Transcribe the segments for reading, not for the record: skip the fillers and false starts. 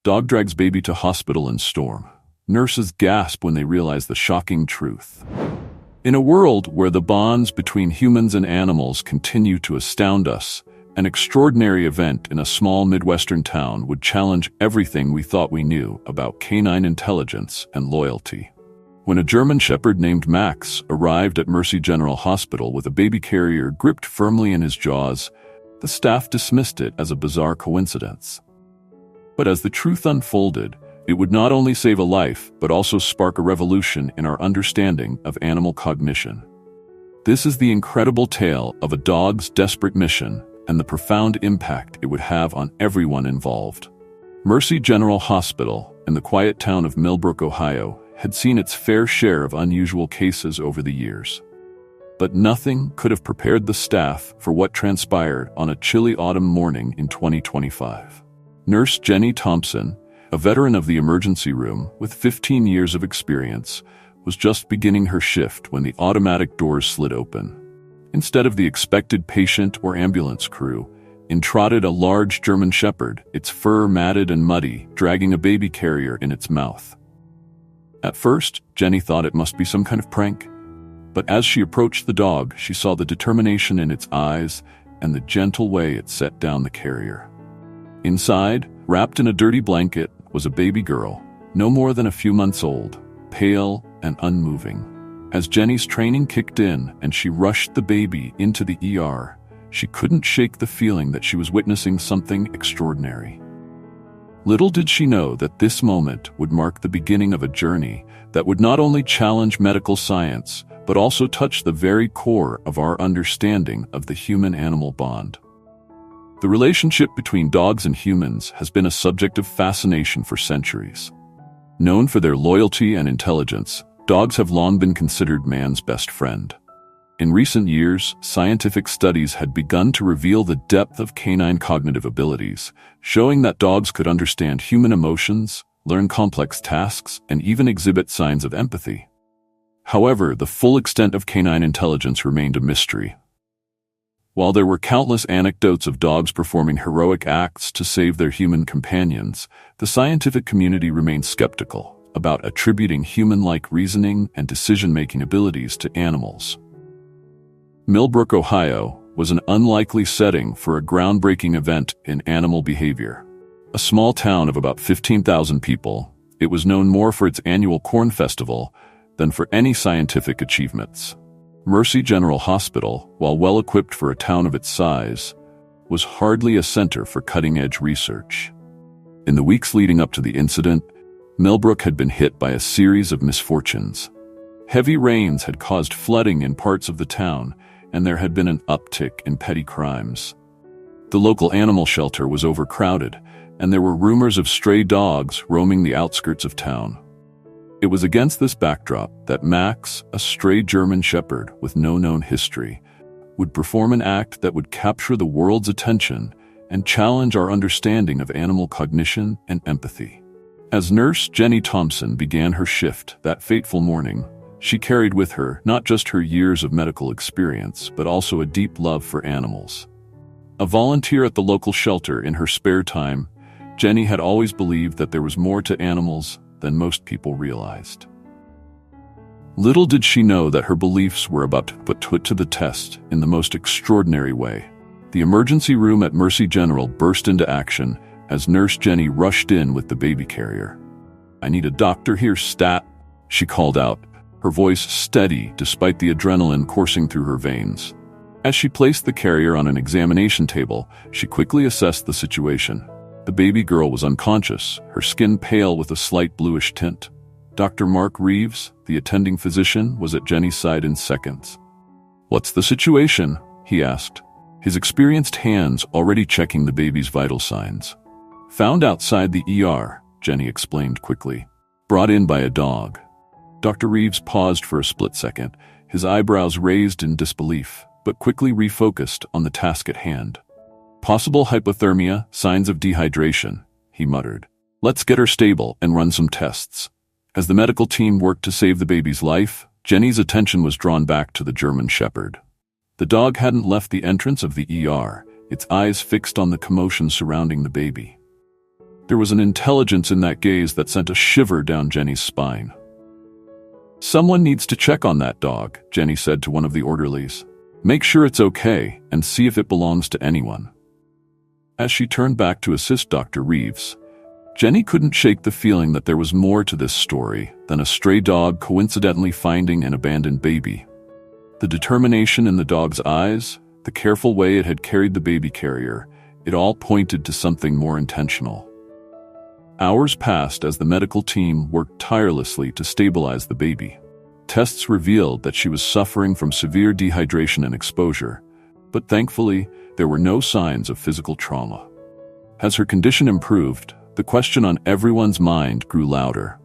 Dog drags baby to hospital in storm. Nurses gasp when they realize the shocking truth. In a world where the bonds between humans and animals continue to astound us, an extraordinary event in a small Midwestern town would challenge everything we thought we knew about canine intelligence and loyalty. When a German Shepherd named Max arrived at Mercy General Hospital with a baby carrier gripped firmly in his jaws, the staff dismissed it as a bizarre coincidence. But as the truth unfolded, it would not only save a life, but also spark a revolution in our understanding of animal cognition. This is the incredible tale of a dog's desperate mission and the profound impact it would have on everyone involved. Mercy General Hospital, in the quiet town of Millbrook, Ohio, had seen its fair share of unusual cases over the years. But nothing could have prepared the staff for what transpired on a chilly autumn morning in 2025. Nurse Jenny Thompson, a veteran of the emergency room with 15 years of experience, was just beginning her shift when the automatic doors slid open. Instead of the expected patient or ambulance crew, in trotted a large German Shepherd, its fur matted and muddy, dragging a baby carrier in its mouth. At first, Jenny thought it must be some kind of prank. But as she approached the dog, she saw the determination in its eyes and the gentle way it set down the carrier. Inside, wrapped in a dirty blanket, was a baby girl, no more than a few months old, pale and unmoving. As Jenny's training kicked in and she rushed the baby into the ER, she couldn't shake the feeling that she was witnessing something extraordinary. Little did she know that this moment would mark the beginning of a journey that would not only challenge medical science, but also touch the very core of our understanding of the human-animal bond. The relationship between dogs and humans has been a subject of fascination for centuries. Known for their loyalty and intelligence, dogs have long been considered man's best friend. In recent years, scientific studies had begun to reveal the depth of canine cognitive abilities, showing that dogs could understand human emotions, learn complex tasks, and even exhibit signs of empathy. However, the full extent of canine intelligence remained a mystery. While there were countless anecdotes of dogs performing heroic acts to save their human companions, the scientific community remained skeptical about attributing human-like reasoning and decision-making abilities to animals. Millbrook, Ohio, was an unlikely setting for a groundbreaking event in animal behavior. A small town of about 15,000 people, it was known more for its annual corn festival than for any scientific achievements. Mercy General Hospital, while well-equipped for a town of its size, was hardly a center for cutting-edge research. In the weeks leading up to the incident, Millbrook had been hit by a series of misfortunes. Heavy rains had caused flooding in parts of the town, and there had been an uptick in petty crimes. The local animal shelter was overcrowded, and there were rumors of stray dogs roaming the outskirts of town. It was against this backdrop that Max, a stray German Shepherd with no known history, would perform an act that would capture the world's attention and challenge our understanding of animal cognition and empathy. As Nurse Jenny Thompson began her shift that fateful morning, she carried with her not just her years of medical experience, but also a deep love for animals. A volunteer at the local shelter in her spare time, Jenny had always believed that there was more to animals than most people realized. Little did she know that her beliefs were about to put to the test in the most extraordinary way. The emergency room at Mercy General burst into action as Nurse Jenny rushed in with the baby carrier. "I need a doctor here, stat," she called out, her voice steady despite the adrenaline coursing through her veins. As she placed the carrier on an examination table, she quickly assessed the situation. The baby girl was unconscious, her skin pale with a slight bluish tint. Dr. Mark Reeves, the attending physician, was at Jenny's side in seconds. "What's the situation?" he asked, his experienced hands already checking the baby's vital signs. "Found outside the ER," Jenny explained quickly. "Brought in by a dog." Dr. Reeves paused for a split second, his eyebrows raised in disbelief, but quickly refocused on the task at hand. "Possible hypothermia, signs of dehydration," he muttered. "Let's get her stable and run some tests." As the medical team worked to save the baby's life, Jenny's attention was drawn back to the German Shepherd. The dog hadn't left the entrance of the ER, its eyes fixed on the commotion surrounding the baby. There was an intelligence in that gaze that sent a shiver down Jenny's spine. "Someone needs to check on that dog," Jenny said to one of the orderlies. "Make sure it's okay and see if it belongs to anyone." As she turned back to assist Dr. Reeves, Jenny couldn't shake the feeling that there was more to this story than a stray dog coincidentally finding an abandoned baby. The determination in the dog's eyes, the careful way it had carried the baby carrier, it all pointed to something more intentional. Hours passed as the medical team worked tirelessly to stabilize the baby. Tests revealed that she was suffering from severe dehydration and exposure, but thankfully, there were no signs of physical trauma. As her condition improved, the question on everyone's mind grew louder.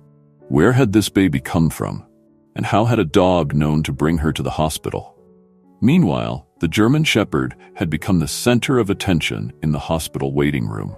Where had this baby come from? And how had a dog known to bring her to the hospital? Meanwhile, the German Shepherd had become the center of attention in the hospital waiting room.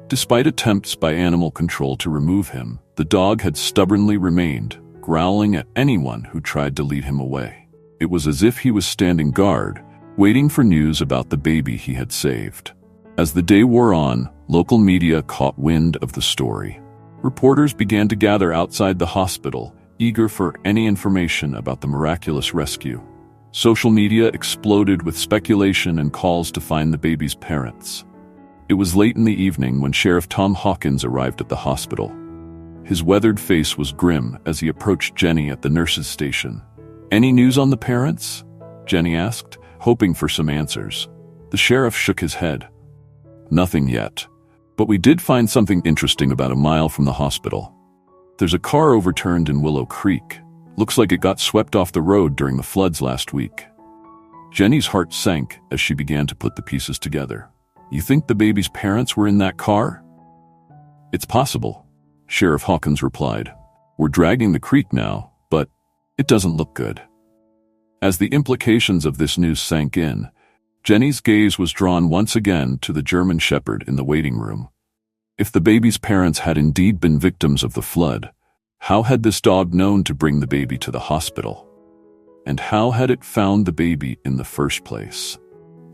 Despite attempts by animal control to remove him, the dog had stubbornly remained, growling at anyone who tried to lead him away. It was as if he was standing guard, waiting for news about the baby he had saved. As the day wore on, local media caught wind of the story. Reporters began to gather outside the hospital, eager for any information about the miraculous rescue. Social media exploded with speculation and calls to find the baby's parents. It was late in the evening when Sheriff Tom Hawkins arrived at the hospital. His weathered face was grim as he approached Jenny at the nurse's station. "Any news on the parents?" Jenny asked, hoping for some answers. The sheriff shook his head. "Nothing yet, but we did find something interesting about a mile from the hospital. There's a car overturned in Willow Creek. Looks like it got swept off the road during the floods last week." Jenny's heart sank as she began to put the pieces together. "You think the baby's parents were in that car?" "It's possible," Sheriff Hawkins replied. "We're dragging the creek now, but it doesn't look good." As the implications of this news sank in, Jenny's gaze was drawn once again to the German Shepherd in the waiting room. If the baby's parents had indeed been victims of the flood, how had this dog known to bring the baby to the hospital? And how had it found the baby in the first place?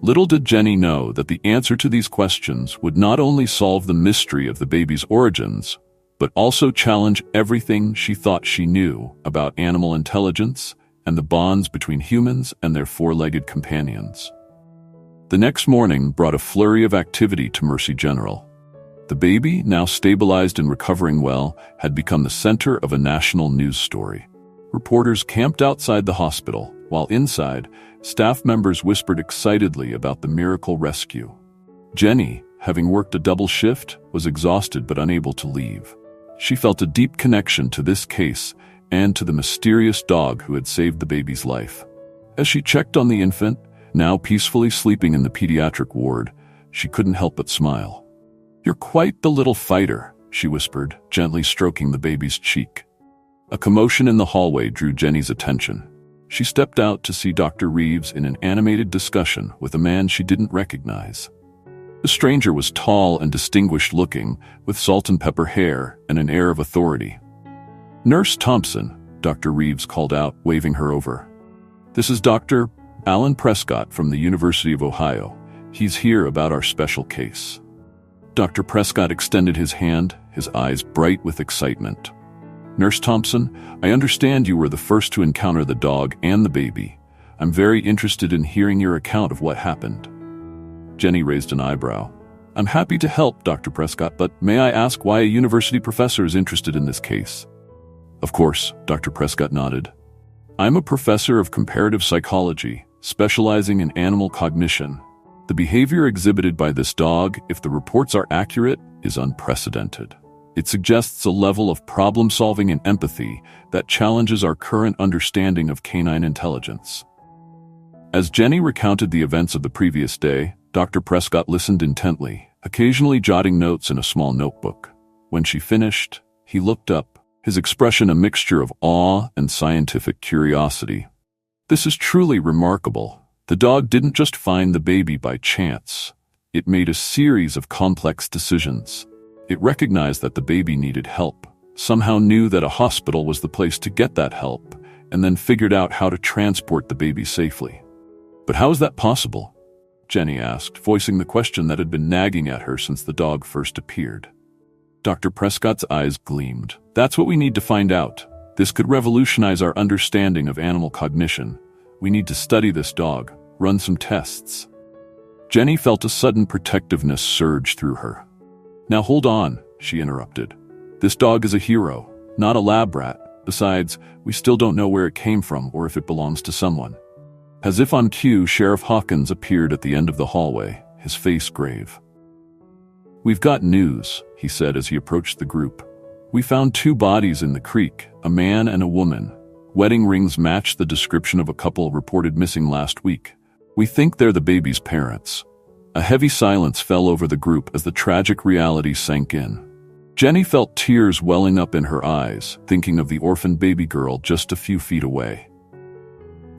Little did Jenny know that the answer to these questions would not only solve the mystery of the baby's origins, but also challenge everything she thought she knew about animal intelligence and the bonds between humans and their four-legged companions. The next morning brought a flurry of activity to Mercy General. The baby, now stabilized and recovering well, had become the center of a national news story. Reporters camped outside the hospital, while inside, staff members whispered excitedly about the miracle rescue. Jenny, having worked a double shift, was exhausted but unable to leave. She felt a deep connection to this case and to the mysterious dog who had saved the baby's life. As she checked on the infant, now peacefully sleeping in the pediatric ward, she couldn't help but smile. "You're quite the little fighter," she whispered, gently stroking the baby's cheek. A commotion in the hallway drew Jenny's attention. She stepped out to see Dr. Reeves in an animated discussion with a man she didn't recognize. The stranger was tall and distinguished-looking, with salt and pepper hair and an air of authority. "Nurse Thompson," Dr. Reeves called out, waving her over. "This is Dr. Alan Prescott from the University of Ohio. He's here about our special case." Dr. Prescott extended his hand, his eyes bright with excitement. "Nurse Thompson, I understand you were the first to encounter the dog and the baby. I'm very interested in hearing your account of what happened." Jenny raised an eyebrow. "I'm happy to help, Dr. Prescott, but may I ask why a university professor is interested in this case?" "Of course," Dr. Prescott nodded. "I'm a professor of comparative psychology, specializing in animal cognition. The behavior exhibited by this dog, if the reports are accurate, is unprecedented. It suggests a level of problem-solving and empathy that challenges our current understanding of canine intelligence." As Jenny recounted the events of the previous day, Dr. Prescott listened intently, occasionally jotting notes in a small notebook. When she finished, he looked up, his expression a mixture of awe and scientific curiosity. "This is truly remarkable. The dog didn't just find the baby by chance. It made a series of complex decisions. It recognized that the baby needed help, somehow knew that a hospital was the place to get that help, and then figured out how to transport the baby safely." "But how is that possible?" Jenny asked, voicing the question that had been nagging at her since the dog first appeared. Dr. Prescott's eyes gleamed. That's what we need to find out. This could revolutionize our understanding of animal cognition. We need to study this dog, run some tests. Jenny felt a sudden protectiveness surge through her. Now hold on, she interrupted. This dog is a hero, not a lab rat. Besides, we still don't know where it came from or if it belongs to someone. As if on cue, Sheriff Hawkins appeared at the end of the hallway, his face grave. We've got news, he said as he approached the group. We found 2 bodies in the creek, a man and a woman. Wedding rings match the description of a couple reported missing last week. We think they're the baby's parents. A heavy silence fell over the group as the tragic reality sank in. Jenny felt tears welling up in her eyes, thinking of the orphaned baby girl just a few feet away.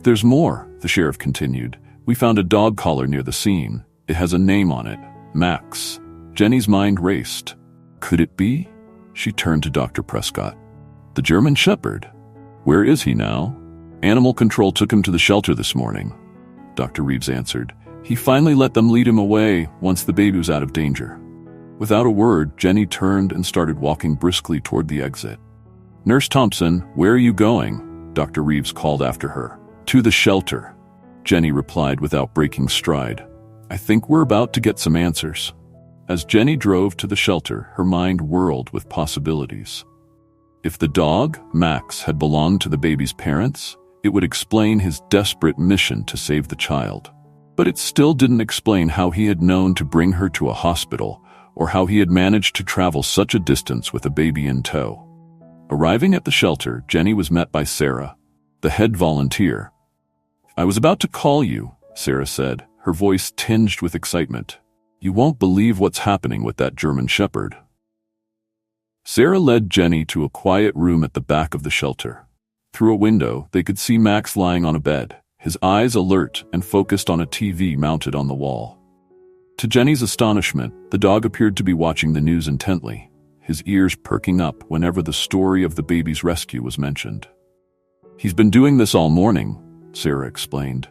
There's more, the sheriff continued. We found a dog collar near the scene. It has a name on it, Max. Jenny's mind raced. Could it be? She turned to Dr. Prescott. The German Shepherd. Where is he now? Animal control took him to the shelter this morning, Dr. Reeves answered. He finally let them lead him away once the baby was out of danger. Without a word, Jenny turned and started walking briskly toward the exit. Nurse Thompson, where are you going? Dr. Reeves called after her. To the shelter, Jenny replied without breaking stride. I think we're about to get some answers. As Jenny drove to the shelter, her mind whirled with possibilities. If the dog, Max, had belonged to the baby's parents, it would explain his desperate mission to save the child. But it still didn't explain how he had known to bring her to a hospital, or how he had managed to travel such a distance with a baby in tow. Arriving at the shelter, Jenny was met by Sarah, the head volunteer. I was about to call you, Sarah said, her voice tinged with excitement. You won't believe what's happening with that German Shepherd. Sarah led Jenny to a quiet room at the back of the shelter. Through a window, they could see Max lying on a bed, his eyes alert and focused on a TV mounted on the wall. To Jenny's astonishment, the dog appeared to be watching the news intently, his ears perking up whenever the story of the baby's rescue was mentioned. He's been doing this all morning, Sarah explained.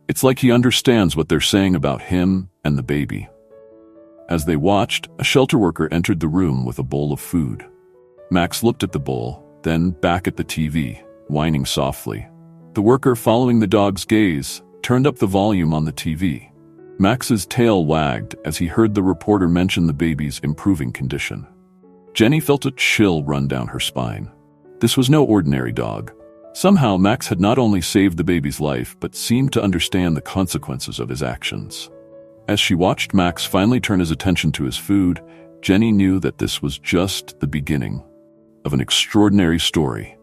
It's like he understands what they're saying about him and the baby. As they watched, a shelter worker entered the room with a bowl of food. Max looked at the bowl, then back at the TV, whining softly. The worker, following the dog's gaze, turned up the volume on the TV. Max's tail wagged as he heard the reporter mention the baby's improving condition. Jenny felt a chill run down her spine. This was no ordinary dog. Somehow, Max had not only saved the baby's life, but seemed to understand the consequences of his actions. As she watched Max finally turn his attention to his food, Jenny knew that this was just the beginning of an extraordinary story.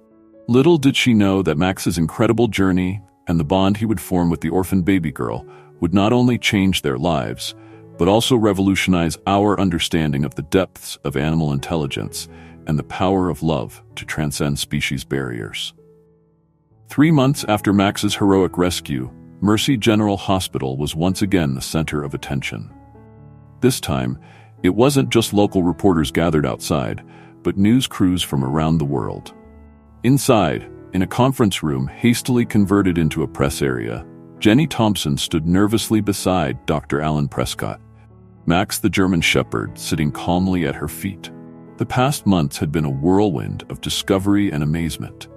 Little did she know that Max's incredible journey and the bond he would form with the orphaned baby girl would not only change their lives, but also revolutionize our understanding of the depths of animal intelligence and the power of love to transcend species barriers. 3 months after Max's heroic rescue, Mercy General Hospital was once again the center of attention. This time, it wasn't just local reporters gathered outside, but news crews from around the world. Inside, in a conference room hastily converted into a press area, Jenny Thompson stood nervously beside Dr. Alan Prescott, Max the German Shepherd sitting calmly at her feet. The past months had been a whirlwind of discovery and amazement.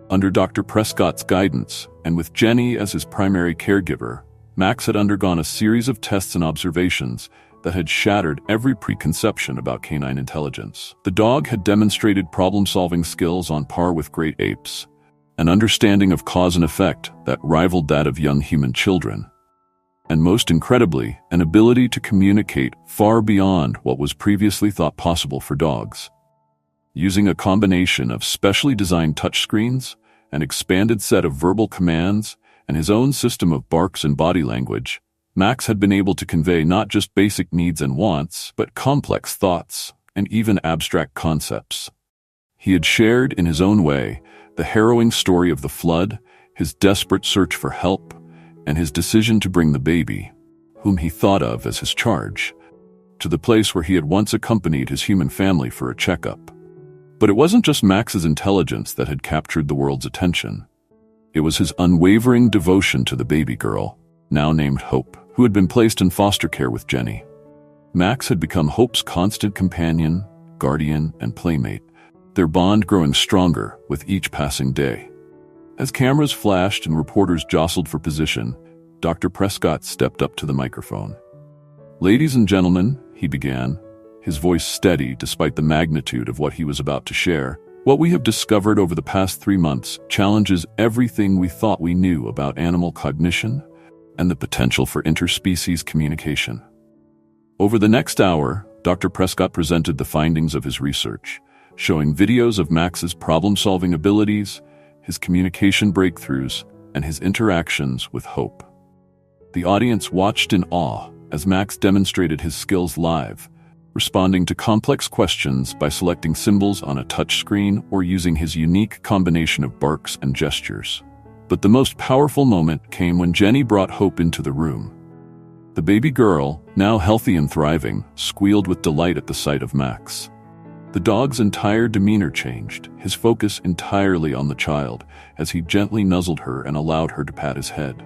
Under Dr. Prescott's guidance, and with Jenny as his primary caregiver, Max had undergone a series of tests and observations that had shattered every preconception about canine intelligence. The dog had demonstrated problem-solving skills on par with great apes, an understanding of cause and effect that rivaled that of young human children, and most incredibly, an ability to communicate far beyond what was previously thought possible for dogs. Using a combination of specially designed touchscreens, an expanded set of verbal commands, and his own system of barks and body language, Max had been able to convey not just basic needs and wants, but complex thoughts and even abstract concepts. He had shared, in his own way, the harrowing story of the flood, his desperate search for help, and his decision to bring the baby, whom he thought of as his charge, to the place where he had once accompanied his human family for a checkup. But it wasn't just Max's intelligence that had captured the world's attention. It was his unwavering devotion to the baby girl, now named Hope, who had been placed in foster care with Jenny. Max had become Hope's constant companion, guardian, and playmate, their bond growing stronger with each passing day. As cameras flashed and reporters jostled for position, Dr. Prescott stepped up to the microphone. "Ladies and gentlemen," he began, his voice steady despite the magnitude of what he was about to share, "what we have discovered over the past 3 months challenges everything we thought we knew about animal cognition and the potential for interspecies communication." Over the next hour, Dr. Prescott presented the findings of his research, showing videos of Max's problem-solving abilities, his communication breakthroughs, and his interactions with Hope. The audience watched in awe as Max demonstrated his skills live, responding to complex questions by selecting symbols on a touchscreen or using his unique combination of barks and gestures. But the most powerful moment came when Jenny brought Hope into the room. The baby girl, now healthy and thriving, squealed with delight at the sight of Max. The dog's entire demeanor changed, his focus entirely on the child, as he gently nuzzled her and allowed her to pat his head.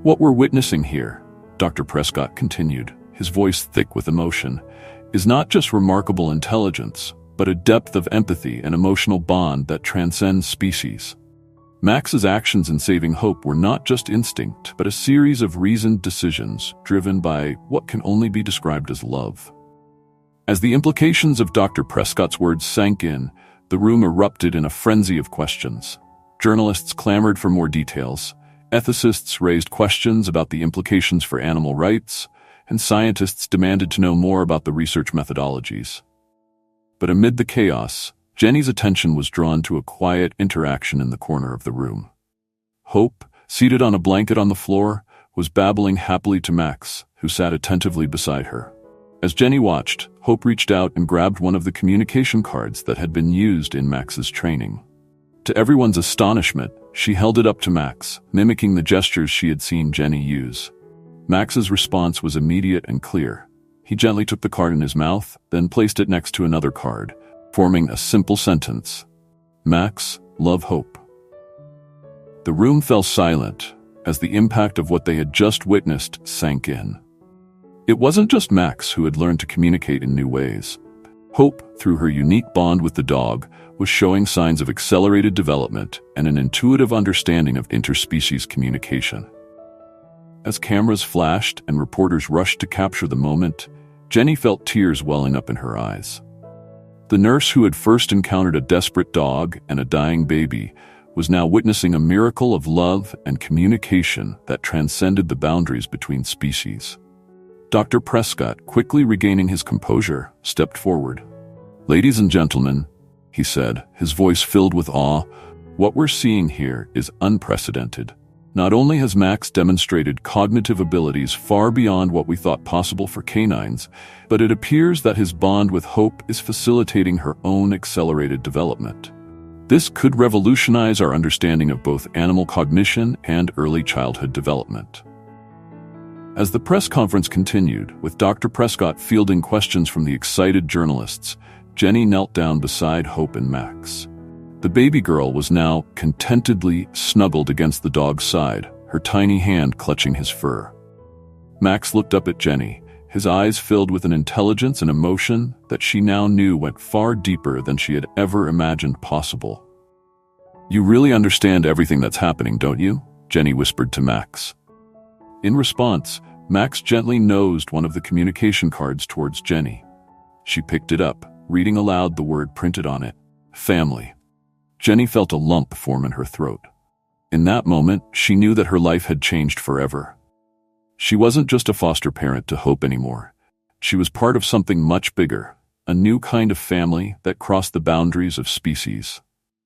"What we're witnessing here," Dr. Prescott continued, his voice thick with emotion, "is not just remarkable intelligence, but a depth of empathy and emotional bond that transcends species." Max's actions in saving Hope were not just instinct, but a series of reasoned decisions driven by what can only be described as love. As the implications of Dr. Prescott's words sank in, the room erupted in a frenzy of questions. Journalists clamored for more details, ethicists raised questions about the implications for animal rights, and scientists demanded to know more about the research methodologies. But amid the chaos, Jenny's attention was drawn to a quiet interaction in the corner of the room. Hope, seated on a blanket on the floor, was babbling happily to Max, who sat attentively beside her. As Jenny watched, Hope reached out and grabbed one of the communication cards that had been used in Max's training. To everyone's astonishment, she held it up to Max, mimicking the gestures she had seen Jenny use. Max's response was immediate and clear. He gently took the card in his mouth, then placed it next to another card, forming a simple sentence: "Max, love Hope." The room fell silent as the impact of what they had just witnessed sank in. It wasn't just Max who had learned to communicate in new ways. Hope, through her unique bond with the dog, was showing signs of accelerated development and an intuitive understanding of interspecies communication. As cameras flashed and reporters rushed to capture the moment, Jenny felt tears welling up in her eyes. The nurse who had first encountered a desperate dog and a dying baby was now witnessing a miracle of love and communication that transcended the boundaries between species. Dr. Prescott, quickly regaining his composure, stepped forward. "Ladies and gentlemen," he said, his voice filled with awe, "what we're seeing here is unprecedented. Not only has Max demonstrated cognitive abilities far beyond what we thought possible for canines, but it appears that his bond with Hope is facilitating her own accelerated development. This could revolutionize our understanding of both animal cognition and early childhood development." As the press conference continued, with Dr. Prescott fielding questions from the excited journalists, Jenny knelt down beside Hope and Max. The baby girl was now contentedly snuggled against the dog's side, her tiny hand clutching his fur. Max looked up at Jenny, his eyes filled with an intelligence and emotion that she now knew went far deeper than she had ever imagined possible. "You really understand everything that's happening, don't you?" Jenny whispered to Max. In response, Max gently nosed one of the communication cards towards Jenny. She picked it up, reading aloud the word printed on it: family. Jenny felt a lump form in her throat. In that moment, she knew that her life had changed forever. She wasn't just a foster parent to Hope anymore. She was part of something much bigger, a new kind of family that crossed the boundaries of species.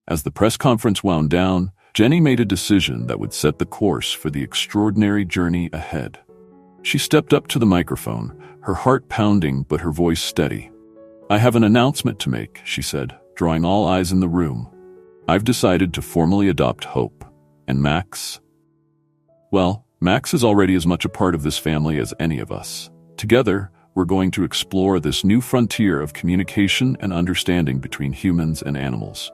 As the press conference wound down, Jenny made a decision that would set the course for the extraordinary journey ahead. She stepped up to the microphone, her heart pounding but her voice steady. "I have an announcement to make," she said, drawing all eyes in the room. "I've decided to formally adopt Hope. And Max? Well, Max is already as much a part of this family as any of us. Together, we're going to explore this new frontier of communication and understanding between humans and animals."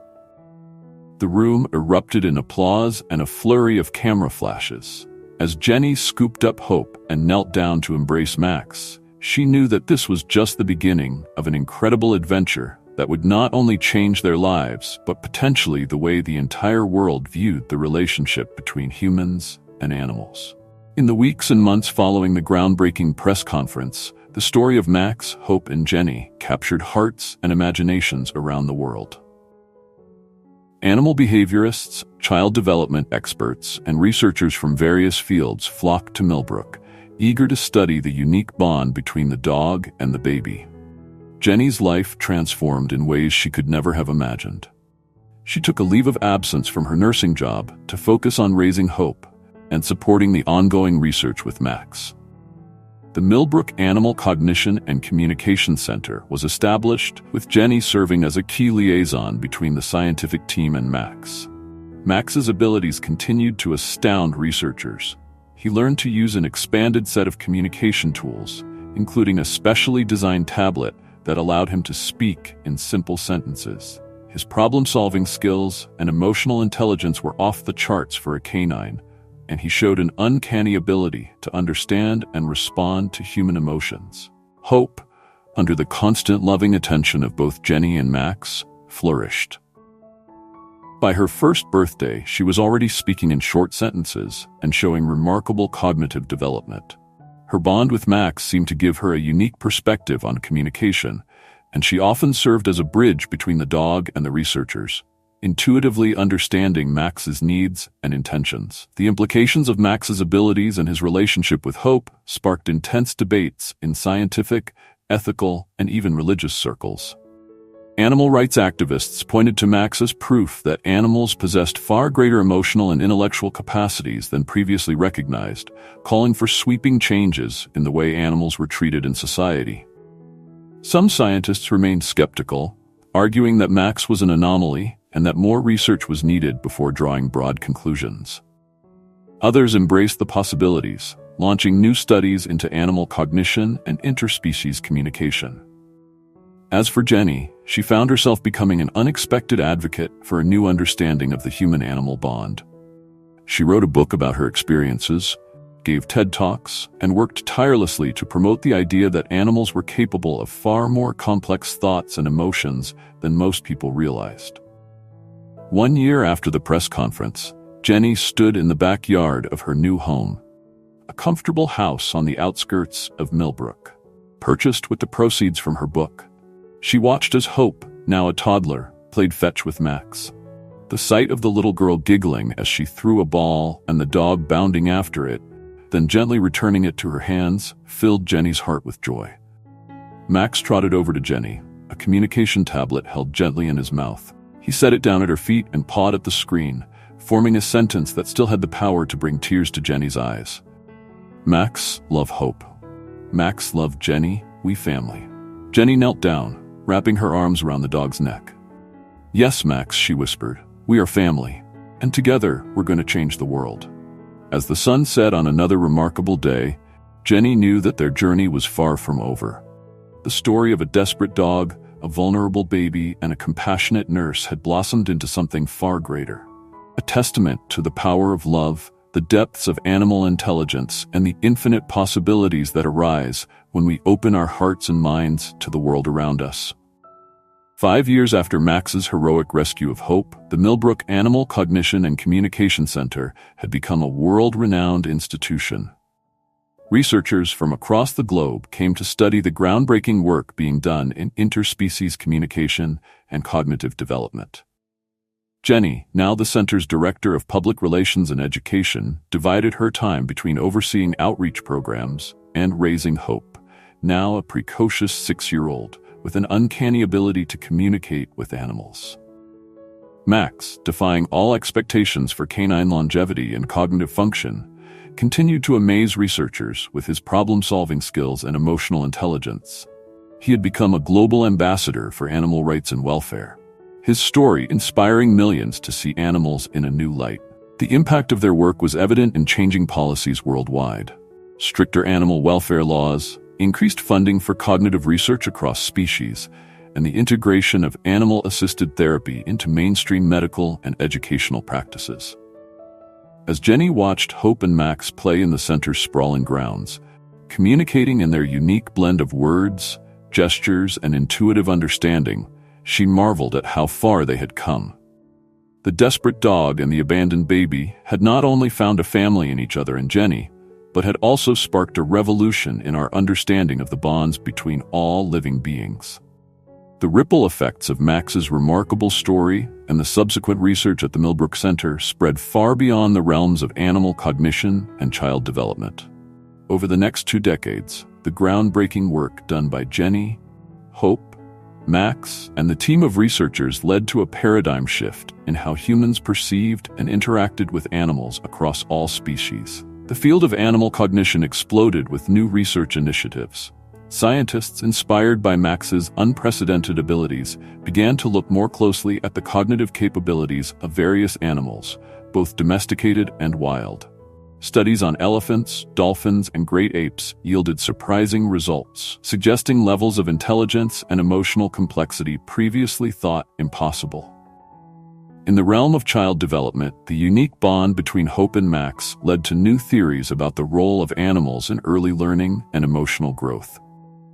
The room erupted in applause and a flurry of camera flashes. As Jenny scooped up Hope and knelt down to embrace Max, She knew that this was just the beginning of an incredible adventure that would not only change their lives, but potentially the way the entire world viewed the relationship between humans and animals. In the weeks and months following the groundbreaking press conference, the story of Max, Hope, and Jenny captured hearts and imaginations around the world. Animal behaviorists, child development experts, and researchers from various fields flocked to Millbrook, eager to study the unique bond between the dog and the baby. Jenny's life transformed in ways she could never have imagined. She took a leave of absence from her nursing job to focus on raising Hope and supporting the ongoing research with Max. The Millbrook Animal Cognition and Communication Center was established, with Jenny serving as a key liaison between the scientific team and Max. Max's abilities continued to astound researchers. He learned to use an expanded set of communication tools, including a specially designed tablet that allowed him to speak in simple sentences. His problem-solving skills and emotional intelligence were off the charts for a canine, and he showed an uncanny ability to understand and respond to human emotions. Hope, under the constant loving attention of both Jenny and Max, flourished. By her first birthday, she was already speaking in short sentences and showing remarkable cognitive development. Her bond with Max seemed to give her a unique perspective on communication, and she often served as a bridge between the dog and the researchers, intuitively understanding Max's needs and intentions. The implications of Max's abilities and his relationship with Hope sparked intense debates in scientific, ethical, and even religious circles. Animal rights activists pointed to Max as proof that animals possessed far greater emotional and intellectual capacities than previously recognized, calling for sweeping changes in the way animals were treated in society. Some scientists remained skeptical, arguing that Max was an anomaly and that more research was needed before drawing broad conclusions. Others embraced the possibilities, launching new studies into animal cognition and interspecies communication. As for Jenny, she found herself becoming an unexpected advocate for a new understanding of the human-animal bond. She wrote a book about her experiences, gave TED Talks, and worked tirelessly to promote the idea that animals were capable of far more complex thoughts and emotions than most people realized. 1 year after the press conference, Jenny stood in the backyard of her new home, a comfortable house on the outskirts of Millbrook, purchased with the proceeds from her book. She watched as Hope, now a toddler, played fetch with Max. The sight of the little girl giggling as she threw a ball and the dog bounding after it, then gently returning it to her hands, filled Jenny's heart with joy. Max trotted over to Jenny, a communication tablet held gently in his mouth. He set it down at her feet and pawed at the screen, forming a sentence that still had the power to bring tears to Jenny's eyes. Max, love Hope. Max, love Jenny, we family. Jenny knelt down, wrapping her arms around the dog's neck. Yes, Max, she whispered, we are family, and together we're going to change the world. As the sun set on another remarkable day, Jenny knew that their journey was far from over. The story of a desperate dog, a vulnerable baby, and a compassionate nurse had blossomed into something far greater. A testament to the power of love, the depths of animal intelligence, and the infinite possibilities that arise when we open our hearts and minds to the world around us. 5 years after Max's heroic rescue of Hope, the Millbrook Animal Cognition and Communication Center had become a world-renowned institution. Researchers from across the globe came to study the groundbreaking work being done in interspecies communication and cognitive development. Jenny, now the center's director of public relations and education, divided her time between overseeing outreach programs and raising Hope, now a precocious 6-year-old with an uncanny ability to communicate with animals. Max, defying all expectations for canine longevity and cognitive function, continued to amaze researchers with his problem-solving skills and emotional intelligence. He had become a global ambassador for animal rights and welfare, his story inspiring millions to see animals in a new light. The impact of their work was evident in changing policies worldwide. Stricter animal welfare laws, increased funding for cognitive research across species, and the integration of animal-assisted therapy into mainstream medical and educational practices. As Jenny watched Hope and Max play in the center's sprawling grounds, Communicating in their unique blend of words, gestures, and intuitive understanding, she marveled at how far they had come. The desperate dog and the abandoned baby had not only found a family in each other and Jenny, but had also sparked a revolution in our understanding of the bonds between all living beings. The ripple effects of Max's remarkable story and the subsequent research at the Millbrook Center spread far beyond the realms of animal cognition and child development. Over the next 2 decades, the groundbreaking work done by Jenny, Hope, Max, and the team of researchers led to a paradigm shift in how humans perceived and interacted with animals across all species. The field of animal cognition exploded with new research initiatives. Scientists, inspired by Max's unprecedented abilities, began to look more closely at the cognitive capabilities of various animals, both domesticated and wild. Studies on elephants, dolphins, and great apes yielded surprising results, suggesting levels of intelligence and emotional complexity previously thought impossible. In the realm of child development, the unique bond between Hope and Max led to new theories about the role of animals in early learning and emotional growth.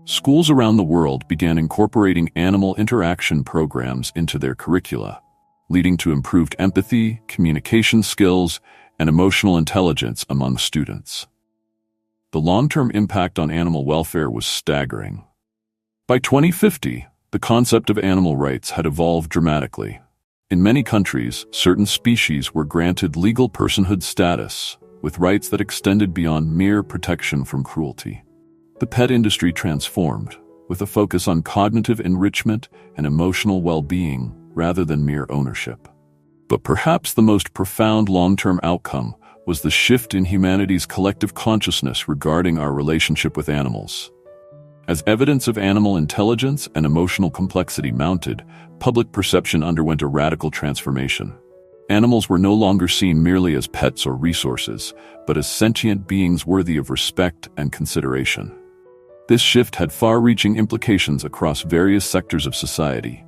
Schools around the world began incorporating animal interaction programs into their curricula, leading to improved empathy, communication skills, and emotional intelligence among students. The long-term impact on animal welfare was staggering. By 2050, the concept of animal rights had evolved dramatically. In many countries, certain species were granted legal personhood status, with rights that extended beyond mere protection from cruelty. The pet industry transformed, with a focus on cognitive enrichment and emotional well-being rather than mere ownership. But perhaps the most profound long-term outcome was the shift in humanity's collective consciousness regarding our relationship with animals. As evidence of animal intelligence and emotional complexity mounted, public perception underwent a radical transformation. Animals were no longer seen merely as pets or resources, but as sentient beings worthy of respect and consideration. This shift had far-reaching implications across various sectors of society.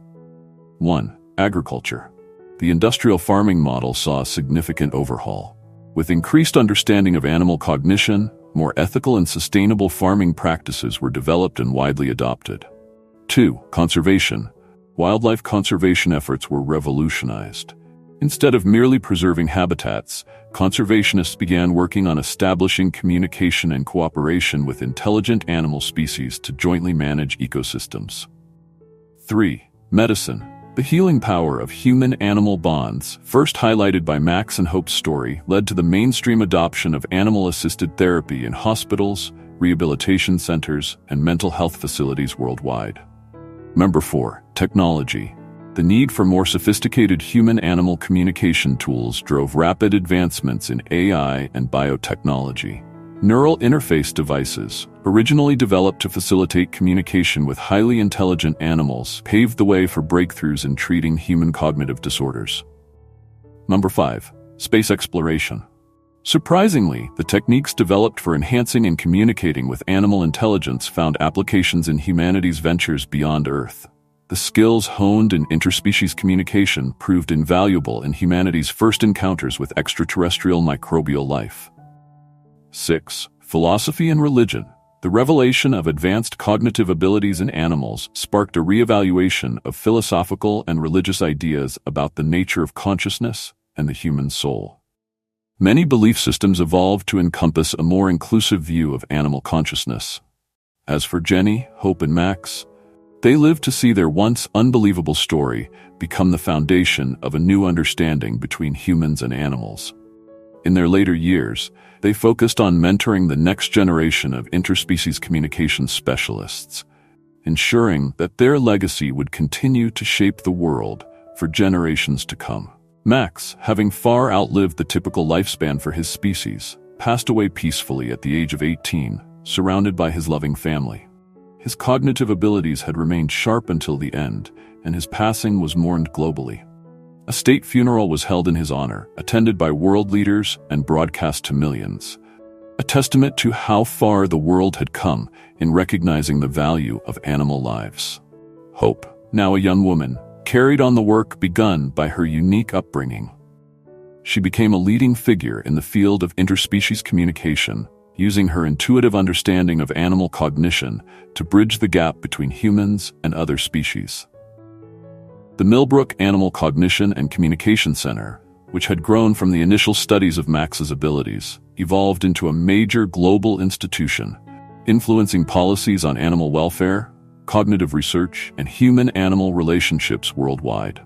1. Agriculture. The industrial farming model saw a significant overhaul. With increased understanding of animal cognition, more ethical and sustainable farming practices were developed and widely adopted. 2. Conservation. Wildlife conservation efforts were revolutionized. Instead of merely preserving habitats, conservationists began working on establishing communication and cooperation with intelligent animal species to jointly manage ecosystems. 3. Medicine. The healing power of human-animal bonds, first highlighted by Max and Hope's story, led to the mainstream adoption of animal-assisted therapy in hospitals, rehabilitation centers, and mental health facilities worldwide. 4. Technology. The need for more sophisticated human-animal communication tools drove rapid advancements in AI and biotechnology. Neural interface devices, originally developed to facilitate communication with highly intelligent animals, paved the way for breakthroughs in treating human cognitive disorders. 5. Space exploration. Surprisingly, the techniques developed for enhancing and communicating with animal intelligence found applications in humanity's ventures beyond Earth. The skills honed in interspecies communication proved invaluable in humanity's first encounters with extraterrestrial microbial life. 6. Philosophy and religion. The revelation of advanced cognitive abilities in animals sparked a reevaluation of philosophical and religious ideas about the nature of consciousness and the human soul. Many belief systems evolved to encompass a more inclusive view of animal consciousness. As for Jenny, Hope, and Max, they lived to see their once unbelievable story become the foundation of a new understanding between humans and animals. In their later years, they focused on mentoring the next generation of interspecies communication specialists, ensuring that their legacy would continue to shape the world for generations to come. Max, having far outlived the typical lifespan for his species, passed away peacefully at the age of 18, surrounded by his loving family. His cognitive abilities had remained sharp until the end, and his passing was mourned globally. A state funeral was held in his honor, attended by world leaders and broadcast to millions, a testament to how far the world had come in recognizing the value of animal lives. Hope, now a young woman, carried on the work begun by her unique upbringing. She became a leading figure in the field of interspecies communication, using her intuitive understanding of animal cognition to bridge the gap between humans and other species. The Millbrook Animal Cognition and Communication Center, which had grown from the initial studies of Max's abilities, evolved into a major global institution, influencing policies on animal welfare, cognitive research, and human-animal relationships worldwide.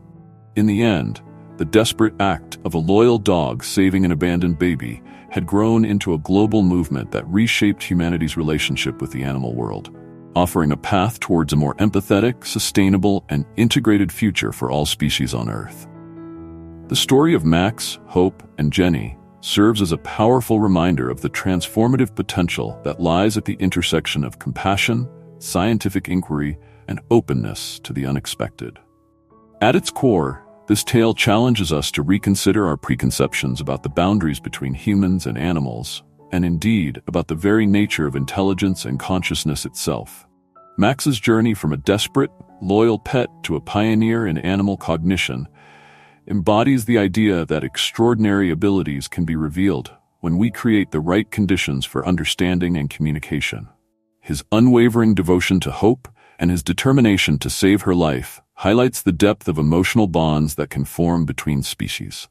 In the end, the desperate act of a loyal dog saving an abandoned baby had grown into a global movement that reshaped humanity's relationship with the animal world, offering a path towards a more empathetic, sustainable, and integrated future for all species on Earth. The story of Max, Hope, and Jenny serves as a powerful reminder of the transformative potential that lies at the intersection of compassion, scientific inquiry, and openness to the unexpected. At its core, this tale challenges us to reconsider our preconceptions about the boundaries between humans and animals, and indeed about the very nature of intelligence and consciousness itself. Max's journey from a desperate, loyal pet to a pioneer in animal cognition embodies the idea that extraordinary abilities can be revealed when we create the right conditions for understanding and communication. His unwavering devotion to Hope and his determination to save her life highlights the depth of emotional bonds that can form between species.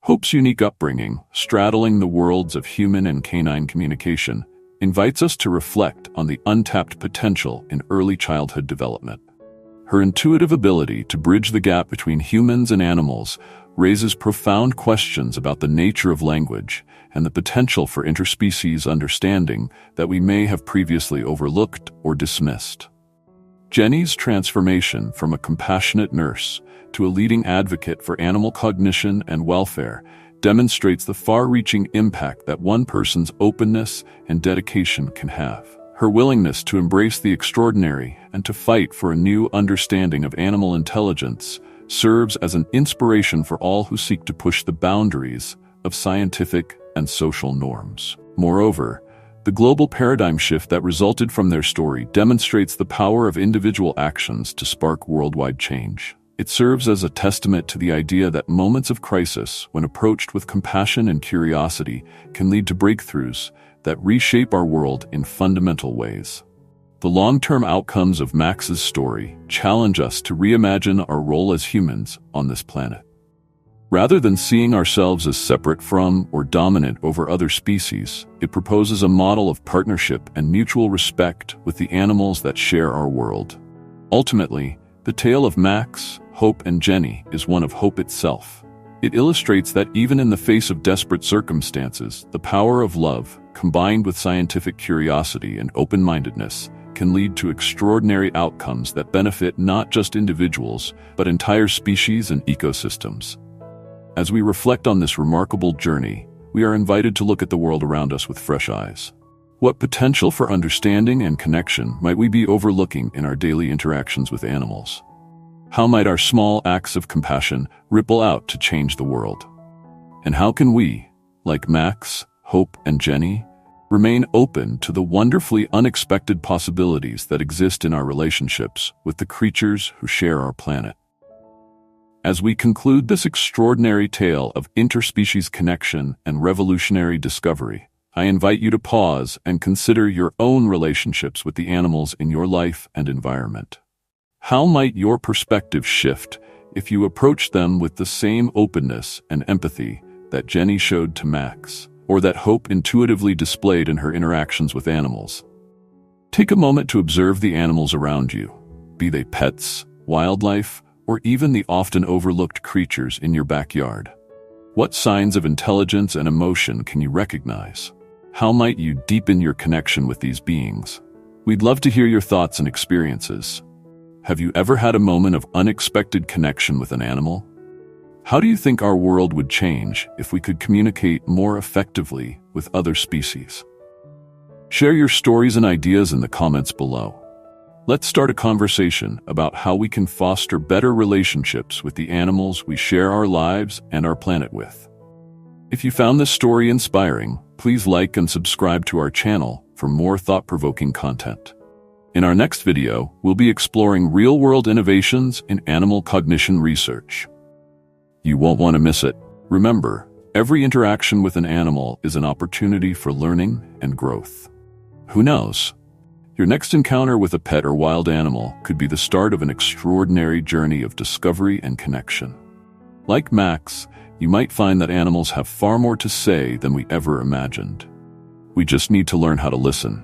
Hope's unique upbringing, straddling the worlds of human and canine communication, invites us to reflect on the untapped potential in early childhood development. Her intuitive ability to bridge the gap between humans and animals raises profound questions about the nature of language and the potential for interspecies understanding that we may have previously overlooked or dismissed. Jenny's transformation from a compassionate nurse to a leading advocate for animal cognition and welfare demonstrates the far-reaching impact that one person's openness and dedication can have. Her willingness to embrace the extraordinary and to fight for a new understanding of animal intelligence serves as an inspiration for all who seek to push the boundaries of scientific and social norms. Moreover, the global paradigm shift that resulted from their story demonstrates the power of individual actions to spark worldwide change. It serves as a testament to the idea that moments of crisis, when approached with compassion and curiosity, can lead to breakthroughs that reshape our world in fundamental ways. The long-term outcomes of Max's story challenge us to reimagine our role as humans on this planet. Rather than seeing ourselves as separate from or dominant over other species, it proposes a model of partnership and mutual respect with the animals that share our world. Ultimately, the tale of Max, Hope, and Jenny is one of hope itself. It illustrates that even in the face of desperate circumstances, the power of love, combined with scientific curiosity and open-mindedness, can lead to extraordinary outcomes that benefit not just individuals, but entire species and ecosystems. As we reflect on this remarkable journey, we are invited to look at the world around us with fresh eyes. What potential for understanding and connection might we be overlooking in our daily interactions with animals? How might our small acts of compassion ripple out to change the world? And how can we, like Max, Hope, and Jenny, remain open to the wonderfully unexpected possibilities that exist in our relationships with the creatures who share our planet? As we conclude this extraordinary tale of interspecies connection and revolutionary discovery, I invite you to pause and consider your own relationships with the animals in your life and environment. How might your perspective shift if you approach them with the same openness and empathy that Jenny showed to Max, or that Hope intuitively displayed in her interactions with animals? Take a moment to observe the animals around you, be they pets, wildlife, or even the often overlooked creatures in your backyard. What signs of intelligence and emotion can you recognize? How might you deepen your connection with these beings? We'd love to hear your thoughts and experiences. Have you ever had a moment of unexpected connection with an animal? How do you think our world would change if we could communicate more effectively with other species? Share your stories and ideas in the comments below. Let's start a conversation about how we can foster better relationships with the animals we share our lives and our planet with. If you found this story inspiring, please like and subscribe to our channel for more thought-provoking content. In our next video, we'll be exploring real-world innovations in animal cognition research. You won't want to miss it. Remember, Every interaction with an animal is an opportunity for learning and growth. Who knows? Your next encounter with a pet or wild animal could be the start of an extraordinary journey of discovery and connection. Like Max, you might find that animals have far more to say than we ever imagined. We just need to learn how to listen.